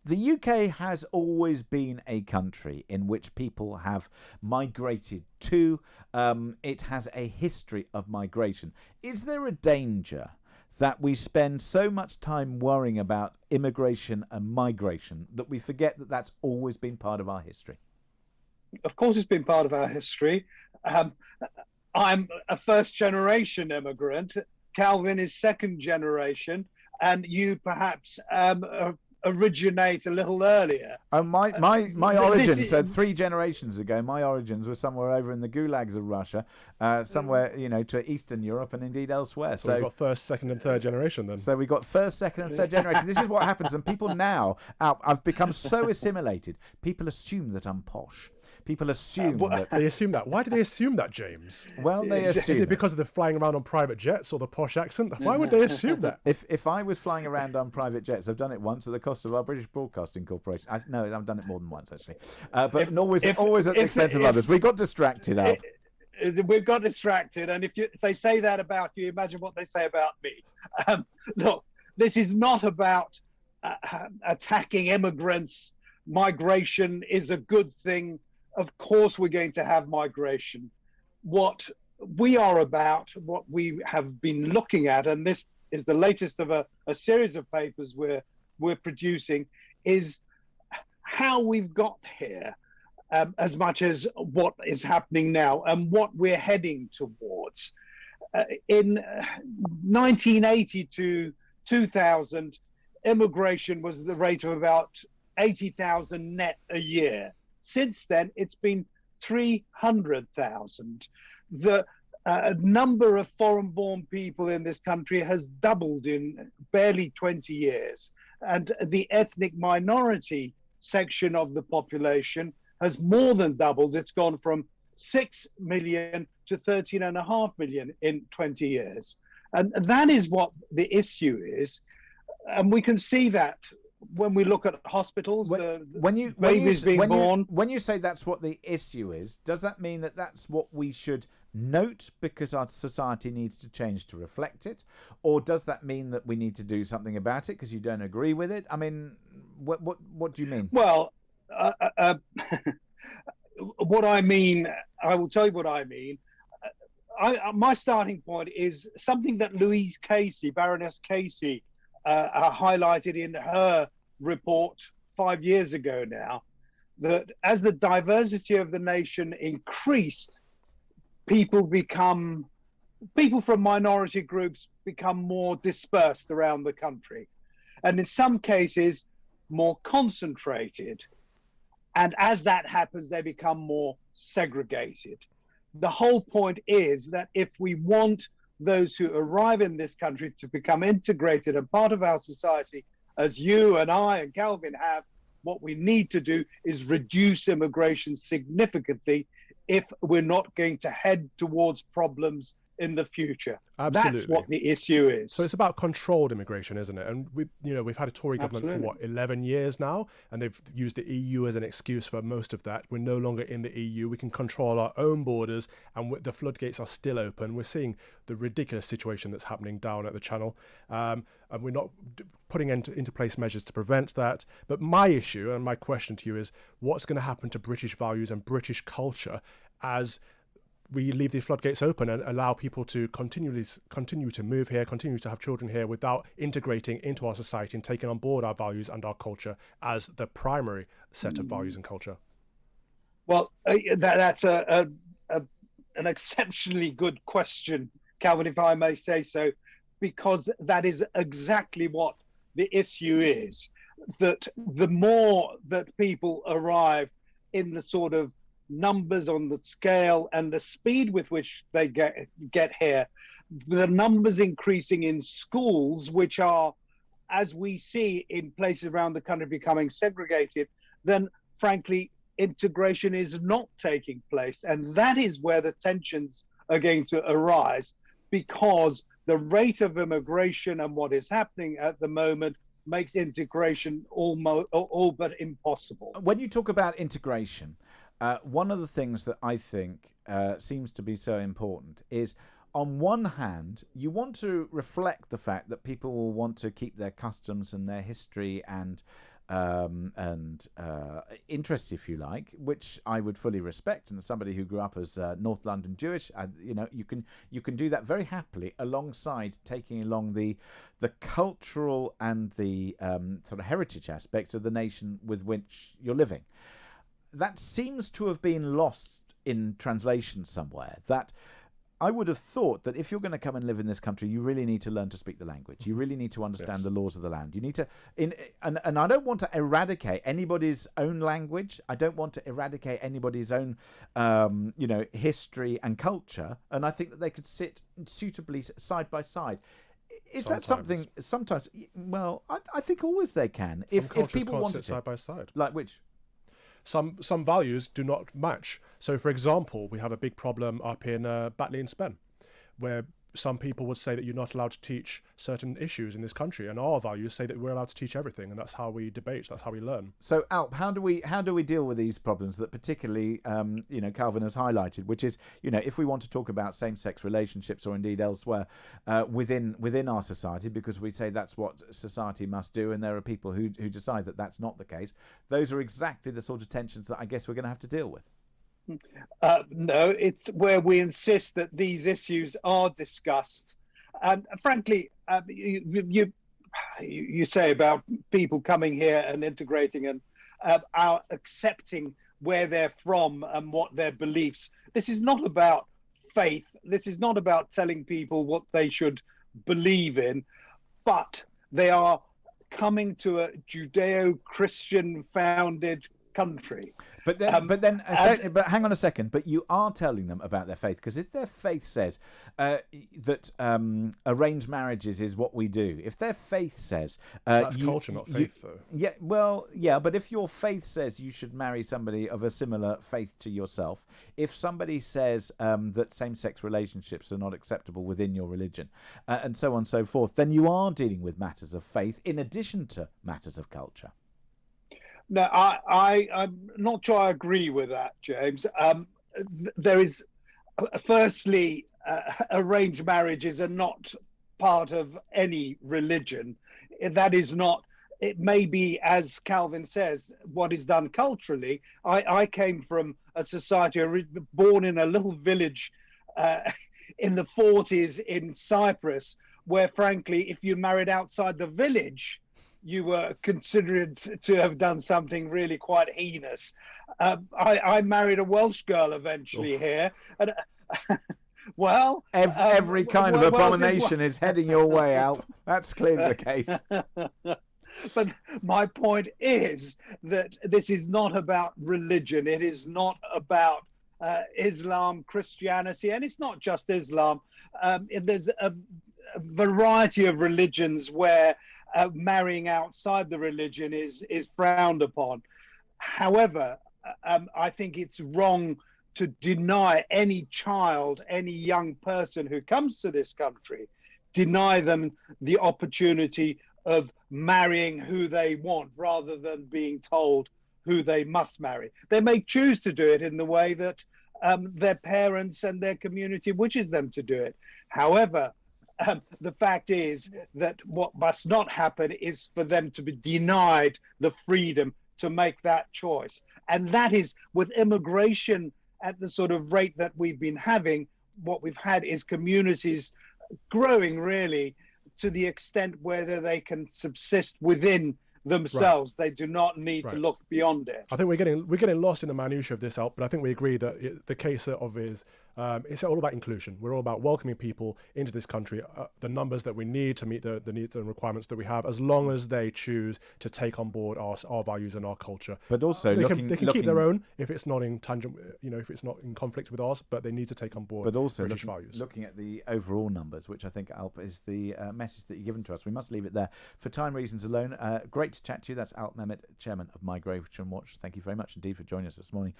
the UK has always been a country in which people have migrated to. It has a history of migration. Is there a danger that we spend so much time worrying about immigration and migration that we forget that that's always been part of our history? Of course, it's been part of our history. I'm a first generation immigrant. Calvin is second generation, and you perhaps originate a little earlier. My origins, so 3 generations ago, my origins were somewhere over in the gulags of Russia, somewhere, to Eastern Europe and indeed elsewhere. So we've got first, second and third generation then. So we got first, second and third generation. This is what happens. And people now, I've become so assimilated, people assume that I'm posh. People assume that... They assume that. Why do they assume that, James? Well, they assume... Is it because of the flying around on private jets or the posh accent? Why would they assume that? If I was flying around on private jets, I've done it once at the cost of our British Broadcasting Corporation. No, I've done it more than once, actually. But always at the expense of others. We got distracted, Al. We've got distracted, and if they say that about you, imagine what they say about me. Look, this is not about attacking immigrants. Migration is a good thing. Of course, we're going to have migration. What we are about, what we have been looking at, and this is the latest of a series of papers we're producing, is how we've got here, as much as what is happening now and what we're heading towards. In 1980 to 2000, immigration was the rate of about 80,000 net a year. Since then, it's been 300,000. The number of foreign-born people in this country has doubled in barely 20 years. And the ethnic minority section of the population has more than doubled. It's gone from 6 million to 13.5 million in 20 years. And that is what the issue is. And we can see that when we look at hospitals, when you say that's what the issue is, does that mean that that's what we should note because our society needs to change to reflect it, or does that mean that we need to do something about it because you don't agree with it? I mean, what do you mean? Well, what I mean, I will tell you what I mean. My starting point is something that Louise Casey, Baroness Casey, highlighted in her report 5 years ago now, that as the diversity of the nation increased, people from minority groups become more dispersed around the country, and in some cases more concentrated. And as that happens, they become more segregated. The whole point is that if we want those who arrive in this country to become integrated and part of our society, as you and I and Calvin have, what we need to do is reduce immigration significantly if we're not going to head towards problems in the future. Absolutely. That's what the issue is. So it's about controlled immigration, isn't it? And we've had a Tory government Absolutely. for 11 years now, and they've used the EU as an excuse for most of that. We're no longer in the EU. We can control our own borders, and the floodgates are still open. We're seeing the ridiculous situation that's happening down at the Channel, and we're not putting into place measures to prevent that. But my issue and my question to you is, what's going to happen to British values and British culture as we leave these floodgates open and allow people to continue to move here, continue to have children here without integrating into our society and taking on board our values and our culture as the primary set of values and culture? Well, that's an exceptionally good question, Calvin, if I may say so, because that is exactly what the issue is. That the more that people arrive in the sort of numbers on the scale and the speed with which they get here, the numbers increasing in schools, which are, as we see in places around the country, becoming segregated, then frankly integration is not taking place. And that is where the tensions are going to arise, because the rate of immigration and what is happening at the moment makes integration all but impossible. When you talk about integration, one of the things that I think seems to be so important is, on one hand, you want to reflect the fact that people will want to keep their customs and their history and and interest, if you like, which I would fully respect. And as somebody who grew up as North London Jewish, you can do that very happily alongside taking along the cultural and the sort of heritage aspects of the nation with which you're living. That seems to have been lost in translation somewhere. That I would have thought that if you're going to come and live in this country, you really need to learn to speak the language. You really need to understand the laws of the land. You need to, and I don't want to eradicate anybody's own language. I don't want to eradicate anybody's own, history and culture. And I think that they could sit suitably side by side. Is that something? Sometimes, well, I think always they can. If people want to side by side, like which. Some values do not match. So, for example, we have a big problem up in Batley in Spen, where some people would say that you're not allowed to teach certain issues in this country, and our values say that we're allowed to teach everything, and that's how we debate. That's how we learn. So, Alp, how do we deal with these problems that particularly Calvin has highlighted? Which is, if we want to talk about same-sex relationships or indeed elsewhere within our society, because we say that's what society must do, and there are people who decide that that's not the case. Those are exactly the sort of tensions that I guess we're going to have to deal with. No, it's where we insist that these issues are discussed. And frankly, you say about people coming here and integrating and our accepting where they're from and what their beliefs. This is not about faith. This is not about telling people what they should believe in, but they are coming to a Judeo-Christian founded country. But hang on a second. But you are telling them about their faith, because if their faith says that arranged marriages is what we do, if their faith says that's culture, not faith, though. Yeah, well, yeah. But if your faith says you should marry somebody of a similar faith to yourself, if somebody says that same-sex relationships are not acceptable within your religion, and so on and so forth, then you are dealing with matters of faith in addition to matters of culture. No, I'm not sure I agree with that, James. There is, firstly, arranged marriages are not part of any religion. That is not, it may be, as Calvin says, what is done culturally. I came from a society, born in a little village in the 40s in Cyprus, where, frankly, if you married outside the village, you were considered to have done something really quite heinous. I married a Welsh girl eventually here. And, well... Every kind of abomination is heading your way, Alp. That's clearly the case. But my point is that this is not about religion. It is not about Islam, Christianity, and it's not just Islam. There's a variety of religions where marrying outside the religion is frowned upon. However, I think it's wrong to deny any child, any young person who comes to this country, deny them the opportunity of marrying who they want rather than being told who they must marry. They may choose to do it in the way that their parents and their community wishes them to do it. However, the fact is that what must not happen is for them to be denied the freedom to make that choice. And that is, with immigration at the sort of rate that we've been having, what we've had is communities growing really to the extent whether they can subsist within themselves. Right. They do not need to look beyond it. I think we're getting lost in the minutiae of this, but I think we agree that the case of is it's all about inclusion. We're all about welcoming people into this country, the numbers that we need to meet the needs and requirements that we have, as long as they choose to take on board our values and our culture. But also they can keep their own if it's not in tangent, if it's not in conflict with ours, but they need to take on board but also British values. Looking at the overall numbers, which I think, Alp, is the message that you've given to us. We must leave it there for time reasons alone. Great to chat to you. That's Alp Mehmet, Chairman of Migration Watch. Thank you very much indeed for joining us this morning.